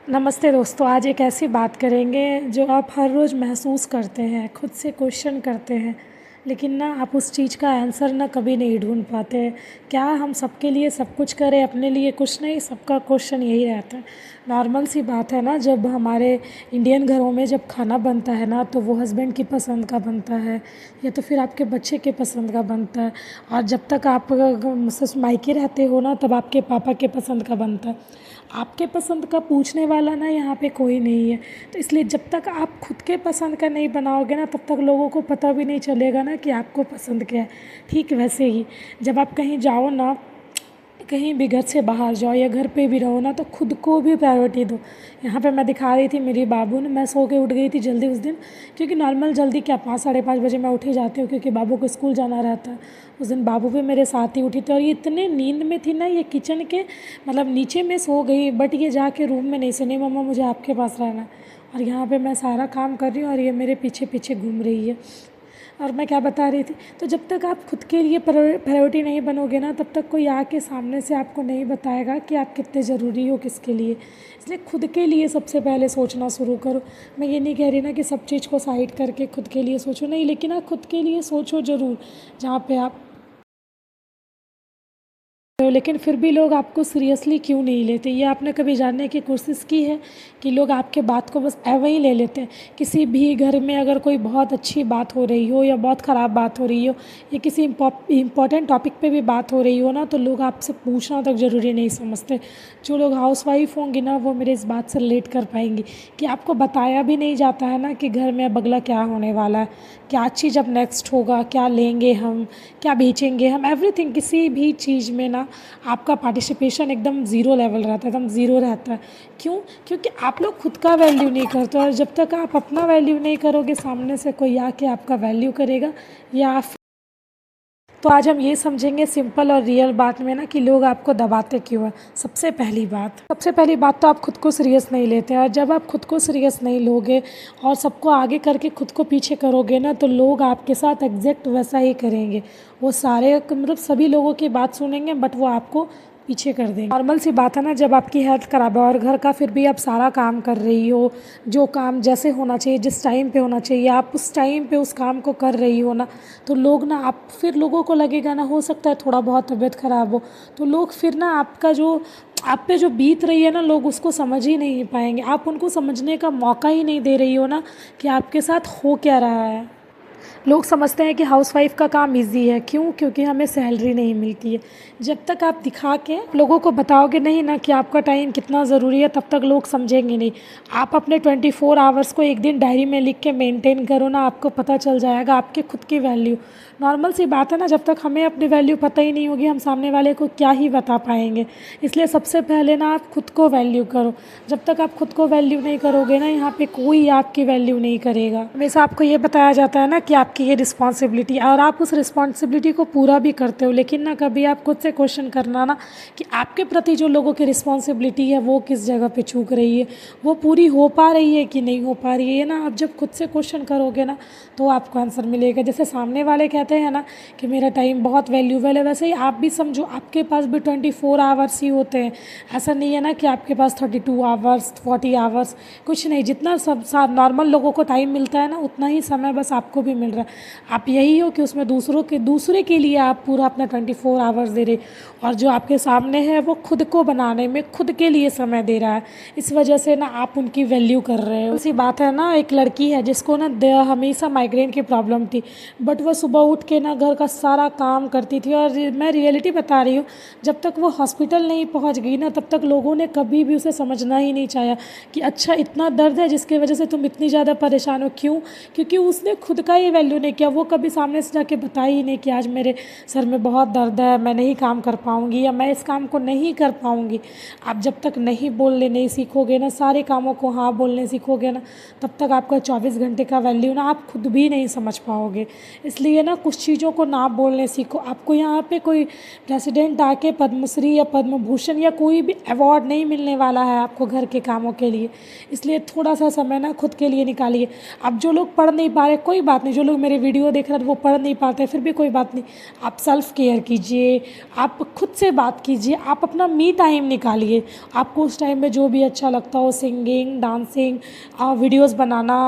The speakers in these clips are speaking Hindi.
नमस्ते दोस्तों, आज एक ऐसी बात करेंगे जो आप हर रोज़ महसूस करते हैं, खुद से क्वेश्चन करते हैं, लेकिन ना आप उस चीज़ का आंसर ना कभी नहीं ढूँढ पाते हैं। क्या हम सबके लिए सब कुछ करें, अपने लिए कुछ नहीं? सबका क्वेश्चन यही रहता है। नॉर्मल सी बात है ना, जब हमारे इंडियन घरों में जब खाना बनता है ना, तो वो हस्बैंड की पसंद का बनता है या तो फिर आपके बच्चे के पसंद का बनता है। और जब तक आप मायके रहते हो ना, तब आपके पापा के पसंद का बनता है। आपके पसंद का पूछने वाला ना यहाँ पे कोई नहीं है। तो इसलिए जब तक आप खुद के पसंद का नहीं बनाओगे ना, तब तक लोगों को पता भी नहीं चलेगा ना कि आपको पसंद क्या है। ठीक वैसे ही जब आप कहीं जाओ ना, कहीं भी घर से बाहर जाओ या घर पे भी रहो ना, तो खुद को भी प्रायोरिटी दो। यहाँ पे मैं दिखा रही थी मेरी बाबू ने, मैं सो के उठ गई थी जल्दी उस दिन, क्योंकि नॉर्मल जल्दी क्या 5 साढ़े 5 बजे मैं उठ ही जाती हूँ, क्योंकि बाबू को स्कूल जाना रहता है। उस दिन बाबू भी मेरे साथ ही उठी थी और ये इतने नींद में थी ना, ये किचन के मतलब नीचे में सो गई, बट ये जाके रूम में नहीं सोनी, मम्मा मुझे आपके पास रहना है। और यहाँ पे मैं सारा काम कर रही हूँ और ये मेरे पीछे पीछे घूम रही है। और मैं क्या बता रही थी, तो जब तक आप खुद के लिए प्रायोरिटी नहीं बनोगे ना, तब तक कोई आके सामने से आपको नहीं बताएगा कि आप कितने ज़रूरी हो किसके लिए। इसलिए खुद के लिए सबसे पहले सोचना शुरू करो। मैं ये नहीं कह रही ना कि सब चीज़ को साइड करके खुद के लिए सोचो, नहीं, लेकिन आप खुद के लिए सोचो ज़रूर, जहाँ पे आप लेकिन फिर भी लोग आपको सीरियसली क्यों नहीं लेते, ये आपने कभी जानने की कोशिश की है कि लोग आपके बात को बस एवं ही ले लेते हैं? किसी भी घर में अगर कोई बहुत अच्छी बात हो रही हो या बहुत ख़राब बात हो रही हो या किसी इम्पॉर्टेंट टॉपिक पे भी बात हो रही हो ना, तो लोग आपसे पूछना तक ज़रूरी नहीं समझते। जो लोग हाउसवाइफ होंगी ना, वो मेरे इस बात से रिलेट कर पाएंगी कि आपको बताया भी नहीं जाता है ना कि घर में अब अगला क्या होने वाला है, क्या चीज़ अब नेक्स्ट होगा, क्या लेंगे हम, क्या बेचेंगे हम, एवरीथिंग। किसी भी चीज़ में ना आपका पार्टिसिपेशन एकदम ज़ीरो लेवल रहता है, एकदम ज़ीरो रहता है। क्यों? क्योंकि आप लोग खुद का वैल्यू नहीं करते, और जब तक आप अपना वैल्यू नहीं करोगे, सामने से कोई आके आपका वैल्यू करेगा या आप। तो आज हम ये समझेंगे सिंपल और रियल बात में ना, कि लोग आपको दबाते क्यों हैं। सबसे पहली बात तो आप खुद को सीरियस नहीं लेते हैं, और जब आप खुद को सीरियस नहीं लोगे और सबको आगे करके खुद को पीछे करोगे ना, तो लोग आपके साथ एग्जैक्ट वैसा ही करेंगे। वो सारे मतलब सभी लोगों की बात सुनेंगे, बट वो आपको पीछे कर देंगे। नॉर्मल सी बात है ना, जब आपकी हेल्थ ख़राब है और घर का फिर भी आप सारा काम कर रही हो, जो काम जैसे होना चाहिए, जिस टाइम पे होना चाहिए, आप उस टाइम पे उस काम को कर रही हो ना, तो लोग ना आप फिर लोगों को लगेगा ना, हो सकता है थोड़ा बहुत तबीयत ख़राब हो, तो लोग फिर ना आपका जो आप पे जो बीत रही है ना, लोग उसको समझ ही नहीं पाएंगे। आप उनको समझने का मौका ही नहीं दे रही हो ना कि आपके साथ हो क्या रहा है। लोग समझते हैं कि हाउसवाइफ का काम इजी है। क्यों? क्योंकि हमें सैलरी नहीं मिलती है। जब तक आप दिखा के लोगों को बताओगे नहीं ना कि आपका टाइम कितना ज़रूरी है, तब तक लोग समझेंगे नहीं। आप अपने 24 आवर्स को एक दिन डायरी में लिख के मेंटेन करो ना, आपको पता चल जाएगा आपके खुद की वैल्यू। नॉर्मल सी बात है ना, जब तक हमें अपनी वैल्यू पता ही नहीं होगी, हम सामने वाले को क्या ही बता पाएंगे। इसलिए सबसे पहले ना आप खुद को वैल्यू करो। जब तक आप खुद को वैल्यू नहीं करोगे ना, यहाँ पे कोई आपकी वैल्यू नहीं करेगा। हमेशा आपको ये बताया जाता है ना कि आपकी ये रिस्पॉन्सिबिलिटी, और आप उस रिस्पॉन्सिबिलिटी को पूरा भी करते हो, लेकिन ना कभी आप खुद से क्वेश्चन करना ना कि आपके प्रति जो लोगों की रिस्पॉन्सिबिलिटी है वो किस जगह पे चूक रही है, वो पूरी हो पा रही है कि नहीं हो पा रही है ना। आप जब खुद से क्वेश्चन करोगे ना, तो आपको आंसर मिलेगा। जैसे सामने वाले कहते हैं ना कि मेरा टाइम बहुत वैल्यूबल है, वैसे ही आप भी समझो, आपके पास भी 24 आवर्स ही होते हैं। ऐसा नहीं है ना कि आपके पास 32 आवर्स 40 आवर्स, कुछ नहीं। जितना सब नॉर्मल लोगों को टाइम मिलता है ना, उतना ही समय बस आपको भी मिल रहा है। आप यही हो कि उसमें दूसरे के लिए आप पूरा अपना 24 आवर्स दे रहे, और जो आपके सामने है वो खुद को बनाने में खुद के लिए समय दे रहा है। इस वजह से ना आप उनकी वैल्यू कर रहे हो। उसी बात है ना, एक लड़की है जिसको ना हमेशा माइग्रेन की प्रॉब्लम थी, बट वो सुबह उठ के ना घर का सारा काम करती थी। और मैं रियलिटी बता रही हूँ, जब तक वो हॉस्पिटल नहीं पहुँच गई ना, तब तक लोगों ने कभी भी उसे समझना ही नहीं चाहा कि अच्छा इतना दर्द है जिसकी वजह से तुम इतनी ज़्यादा परेशान हो। क्यों? क्योंकि उसने खुद का ही वैल्यू नहीं किया। वो कभी सामने से जाके बताई ही नहीं कि आज मेरे सर में बहुत दर्द है, मैं नहीं काम कर पाऊँगी या मैं इस काम को नहीं कर पाऊँगी। आप जब तक नहीं बोलने नहीं सीखोगे ना, सारे कामों को हाँ बोलने सीखोगे ना, तब तक आपका 24 घंटे का वैल्यू ना आप खुद भी नहीं समझ पाओगे। इसलिए ना कुछ चीज़ों को ना बोलने सीखो। आपको यहाँ पे कोई प्रेसिडेंट आके पद्मश्री या पद्म भूषण या कोई भी अवार्ड नहीं मिलने वाला है आपको घर के कामों के लिए। इसलिए थोड़ा सा समय ना खुद के लिए निकालिए। अब जो लोग पढ़ नहीं पा रहे, कोई बात नहीं, जो लोग मेरे वीडियो देख रहे हैं वो पढ़ नहीं पाते, फिर भी कोई बात नहीं, आप सेल्फ़ केयर कीजिए, आप खुद से बात कीजिए, आप अपना मी टाइम निकालिए। आपको उस टाइम में जो भी अच्छा लगता हो, सिंगिंग, डांसिंग, वीडियोस बनाना,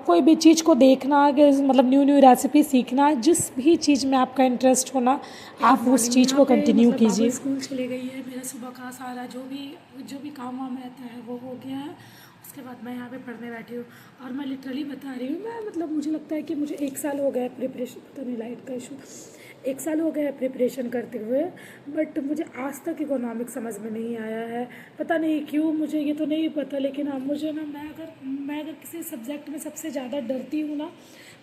कोई भी चीज़ को देखना, कि मतलब न्यू न्यू रेसिपी सीखना, जिस भी चीज़ में आपका इंटरेस्ट होना, आप उस चीज़ को कंटिन्यू कीजिए। स्कूल चली गई है, मेरा सुबह का सारा जो भी काम वाम रहता है वो हो गया है। उसके बाद मैं यहाँ पे पढ़ने बैठी हूँ और मैं लिटरली बता रही हूँ, मैं मतलब मुझे लगता है कि मुझे 1 साल हो गया है प्रिपरेशन, पता नहीं लाइट का इशू, 1 साल हो गया है प्रिपरेशन करते हुए, बट मुझे आज तक इकोनॉमिक्स समझ में नहीं आया है। पता नहीं क्यों, मुझे ये तो नहीं पता, लेकिन हाँ मुझे ना, मैं अगर किसी सब्जेक्ट में सबसे ज़्यादा डरती हूँ ना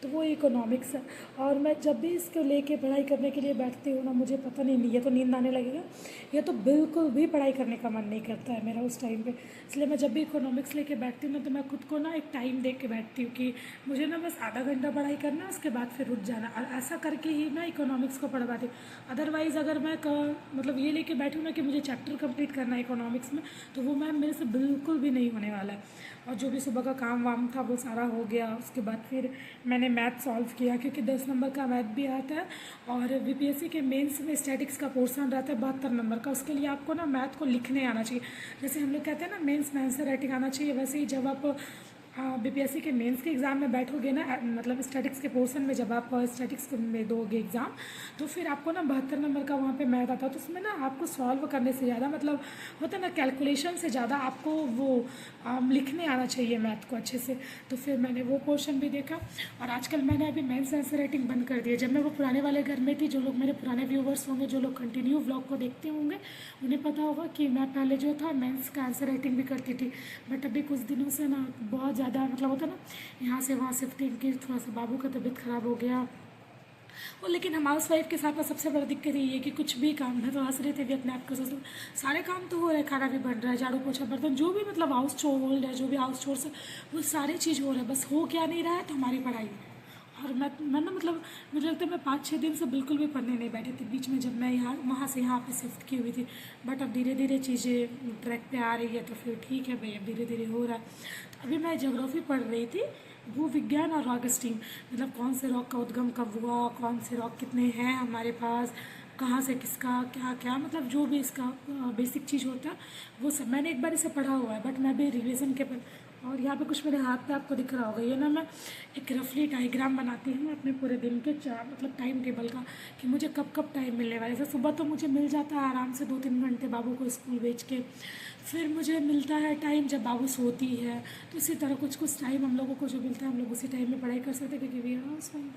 तो वो इकोनॉमिक्स है। और मैं जब भी इसको लेके पढ़ाई करने के लिए बैठती हूँ ना, मुझे पता नहीं, ये तो नींद आने लगेगा, ये तो बिल्कुल भी पढ़ाई करने का मन नहीं करता है मेरा उस टाइम पे। इसलिए मैं जब भी इकोनॉमिक्स लेके बैठती हूँ ना, तो मैं खुद को ना एक टाइम दे के बैठती हूँ कि मुझे ना बस आधा घंटा पढ़ाई करना है, उसके बाद फिर रुक जाना, और ऐसा करके ही मैं इकोनॉमिक्स को पढ़ पाती हूँ। अदरवाइज़ अगर मैं मतलब ये लेके बैठी हूँ ना कि मुझे चैप्टर कंप्लीट करना है इकोनॉमिक्स में, तो वो मैम मेरे से बिल्कुल भी नहीं होने वाला है। और जो भी सुबह का काम वाम था वो सारा हो गया। उसके बाद फिर मैंने मैथ सॉल्व किया, क्योंकि 10 नंबर का मैथ भी आता है, और बीपीएससी के मेंस में स्टैटिक्स का पोर्शन रहता है 72 नंबर का। उसके लिए आपको ना मैथ को लिखने आना चाहिए। जैसे हम लोग कहते हैं ना मेंस में आंसर राइटिंग आना चाहिए, वैसे ही जब आप बीपीएससी के मेंस के एग्ज़ाम में बैठोगे ना, मतलब स्टैटिक्स के पोर्शन में जब आप स्टैटिक्स में दोगे एग्ज़ाम, तो फिर आपको ना 72 नंबर का वहाँ पे मैथ आता है। तो उसमें ना आपको सॉल्व करने से ज़्यादा, मतलब होता है ना कैलकुलेशन से ज़्यादा, आपको वो लिखने आना चाहिए मैथ को अच्छे से। तो फिर मैंने वो पोर्शन भी देखा। और आजकल मैंने अभी मेंस आंसर राइटिंग बंद कर दी है। जब मैं वो पुराने वाले घर में थी, जो लोग मेरे पुराने व्यूवर्स होंगे, जो लोग कंटिन्यू व्लॉग को देखते होंगे, उन्हें पता होगा कि मैं पहले जो था मेंस का आंसर राइटिंग भी करती थी। बट अभी कुछ दिनों से ना बहुत ज़्यादा, मतलब होता ना, यहाँ से वहाँ शिफ्टिंग की, थोड़ा सा बाबू का तबीयत ख़राब हो गया। और लेकिन हम हाउस वाइफ के साथ में सबसे बड़ी दिक्कत यही है कि कुछ भी काम है तो हंस रहे थे भी अपने आप को, सोच सारे काम तो हो रहे हैं, खाना भी बन रहा है, झाड़ू पोछा बर्तन, जो भी मतलब हाउस होल्ड है, जो भी हाउस चोर्स है, वो सारी चीज़ हो रहा है, बस हो क्या नहीं रहा है, तो हमारी पढ़ाई। और मैं ना, मतलब मुझे लगता है मैं 5-6 दिन से बिल्कुल भी पढ़ने नहीं बैठी थी बीच में, जब मैं यहाँ वहाँ से यहाँ पे शिफ्ट की हुई थी। बट अब धीरे धीरे चीज़ें ट्रैक पे आ रही है, तो फिर ठीक है भाई, अब धीरे धीरे हो रहा है। तो अभी मैं ज्योग्राफी पढ़ रही थी, भू विज्ञान और रॉक स्टीम, मतलब कौन से रॉक का उद्गम कब हुआ, कौन से रॉक कितने हैं हमारे पास, कहाँ से किसका क्या क्या, मतलब जो भी इसका बेसिक चीज़ होता है वो सब मैंने एक बार इसे पढ़ा हुआ है, बट मैं अभी रिवीजन के पर। और यहाँ पे कुछ मेरे हाथ पे आपको दिख रहा होगा, ये ना मैं एक रफली डायग्राम बनाती हूँ अपने पूरे दिन के, मतलब टाइम टेबल का, कि मुझे कब कब टाइम मिलने वाला है। जैसे सुबह तो मुझे मिल जाता है आराम से 2-3 घंटे बाबू को स्कूल भेज के, फिर मुझे मिलता है टाइम जब बाबू सोती है, तो इसी तरह कुछ कुछ टाइम हम लोगों को जो मिलता है, हम लोग उसी टाइम में पढ़ाई कर सकते हैं, क्योंकि we are house wife.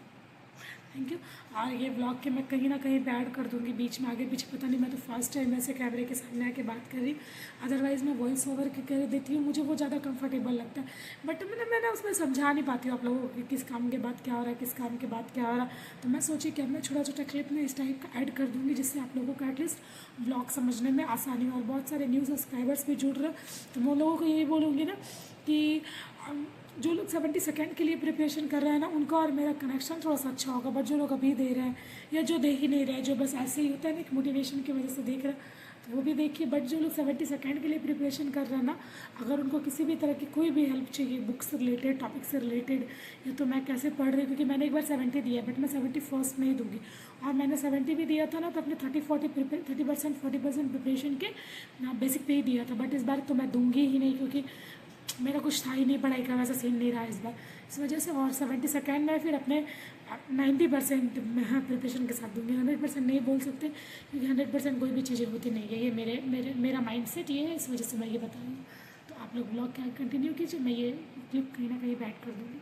Thank you. और ये ब्लॉग के मैं कहीं ना कहीं पे ऐड कर दूँगी बीच में, आगे पीछे पता नहीं, मैं तो फर्स्ट टाइम ऐसे कैमरे के सामने आके बात कर रही। अदरवाइज़ मैं वॉइस ओवर के कर देती हूँ, मुझे वो ज़्यादा कंफर्टेबल लगता है। बट मैंने उसमें समझा नहीं पाती हूँ आप लोगों को कि किस काम के बाद क्या हो रहा है, किस काम के बाद क्या हो रहा है। तो मैं सोची कि अब मैं छोटा छोटा क्लिप में इस टाइप का ऐड कर दूँगी, जिससे आप लोगों को एटलीस्ट ब्लॉग समझने में आसानी हो। और बहुत सारे न्यू सब्सक्राइबर्स भी जुड़ रहे हैं, तो मैं लोगों को यही बोलूँगी ना कि जो लोग 72nd के लिए प्रिपरेशन कर रहे हैं ना, उनका और मेरा कनेक्शन थोड़ा सा अच्छा होगा। बट जो लोग अभी दे रहे हैं या जो दे ही नहीं रहे, जो बस ऐसे ही होता है ना, एक मोटिवेशन की वजह से देख रहे हैं, तो वो भी देखिए। बट जो लोग 72nd के लिए प्रिपरेशन कर रहे हैं ना, अगर उनको किसी भी तरह की कोई भी हेल्प चाहिए, बुक से रिलेटेड, टॉपिक से रिलेटेड, या तो मैं कैसे पढ़ रही हूँ, क्योंकि मैंने एक बार 70 दिया, बट मैं 71st में ही दूँगी। और मैंने 70 भी दिया था ना, तो अपने 30% 40% प्रिपरेशन के बेसिक पे ही दिया था। बट इस बार तो मैं दूँगी ही नहीं, क्योंकि मेरा कुछ था ही नहीं पढ़ाई का, वैसा सीन नहीं रहा इस बार, इस वजह से। और 72nd में फिर अपने 90% प्रिपरेशन के साथ दूँगी, 100% नहीं बोल सकते, क्योंकि 100% कोई भी चीज़ें होती नहीं है। ये मेरा माइंड सेट ये है, इस वजह से मैं ये बता रही हूँ। तो आप लोग ब्लॉग क्या कंटिन्यू कीजिए, मैं ये क्लिप कहीं ना कहीं बैक कर दूँगी।